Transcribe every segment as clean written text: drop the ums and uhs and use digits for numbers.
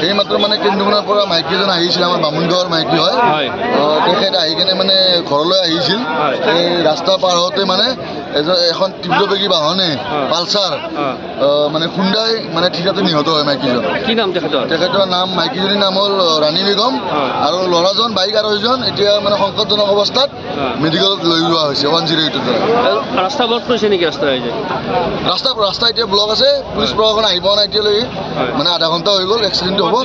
এইমাত্ৰ মানে কেন্দুমুনাৰ পৰা মাইকী এজন আহিছিল, আমাৰ বামুণগাঁৱৰ মাইকী হয়। তেখেত আহি কিনে মানে ঘৰলৈ আহিছিল। এই ৰাস্তা পাৰ হওঁতে মানে এখন তীব্ৰবেগী বাহনে পালচাৰ মানে খুন্দাই মানে থিতাতে নিহত হয় মাইকীজন। কি নাম তেখেতৰ? তেখেতৰ নাম, মাইকীজনীৰ নাম হ'ল ৰাণী বেগম আৰু ল'ৰাজন বাইক আৰোহীজন এতিয়া মানে সংকটজনক অৱস্থাত মেডিকেলত লৈ যোৱা হৈছে 108ৰ দ্বাৰা। ৰাস্তা ব্লক কৰিছে নেকি? ৰাস্তা এতিয়া ব্লক আছে, পুলিচ প্ৰশাসন আহি পোৱা নাই এতিয়ালৈকে। মানে আধা ঘণ্টা হৈ গ'ল, এক্সিডেণ্টটো হ'ব।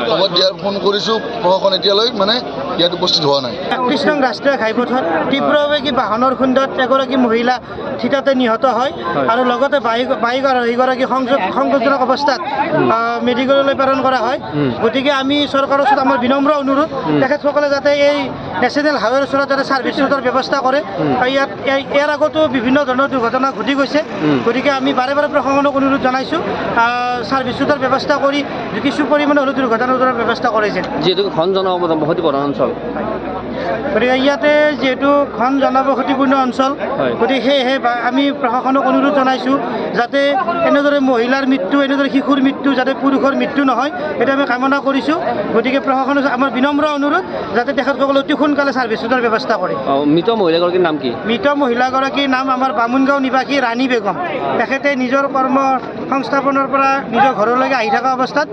খবৰ দিয়াৰ ফোন কৰিছোঁ, প্ৰশাসন এতিয়ালৈ মানে ইয়াত উপস্থিত হোৱা নাই। 31 নং ৰাষ্ট্ৰীয় ঘাইপথত তীব্ৰবেগী বাহনৰ খুন্দাত এগৰাকী মহিলা থিতাতে নিহত হয় আৰু লগতে বাইক আৰোহীগৰাকী সংকটজনক অৱস্থাত মেডিকেললৈ প্ৰেৰণ কৰা হয়। গতিকে আমি চৰকাৰৰ ওচৰত আমাৰ বিনম্ৰ অনুৰোধ, তেখেতসকলে যাতে এই নেশ্যনেল হাইৱেৰ ওচৰত যাতে ছাৰ্ভিচ ৰোডৰ ব্যৱস্থা কৰে। ইয়াৰ আগতো বিভিন্ন ধৰণৰ দুৰ্ঘটনা ঘটি গৈছে। গতিকে আমি বাৰে বাৰে প্ৰশাসনক অনুৰোধ জনাইছোঁ ছাৰ্ভিচ ৰোডৰ ব্যৱস্থা কৰি কিছু পৰিমাণে হ'লেও দুৰ্ঘটনা ৰোধৰ ব্যৱস্থা কৰিছে। যিহেতু ঘন জনবসতি প্ৰধান অঞ্চল, গতিকে ইয়াতে যিহেতু ঘন জনবসতিপূৰ্ণ অঞ্চল, গতিকে সেয়েহে আমি প্ৰশাসনক অনুৰোধ জনাইছোঁ যাতে এনেদৰে মহিলাৰ মৃত্যু, এনেদৰে শিশুৰ মৃত্যু, যাতে পুৰুষৰ মৃত্যু নহয়, সেইটো আমি কামনা কৰিছোঁ। গতিকে প্ৰশাসনৰ আমাৰ বিনম্ৰ অনুৰোধ যাতে তেখেতসকলে অতি সোনকালে ছাৰ্ভিচ ৰোডৰ ব্যৱস্থা কৰে। মৃত মহিলাগৰাকীৰ নাম কি? মৃত মহিলাগৰাকীৰ নাম আমাৰ বামুণগাঁও নিবাসী ৰাণী বেগম। তেখেতে নিজৰ কৰ্ম সংস্থাপনৰ পৰা নিজৰ ঘৰলৈকে আহি থকা অৱস্থাত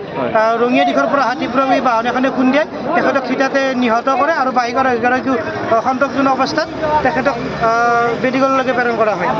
ৰঙিয়া দিশৰ পৰা অহা তীব্ৰবেগী বাহন এখনে খুন্দিয়াই তেখেতক থিতাতে নিহত কৰে আৰু বাইকৰ এগৰাকীও সন্তোষজনক অৱস্থাত তেখেতক মেডিকেললৈকে প্ৰেৰণ কৰা হয়।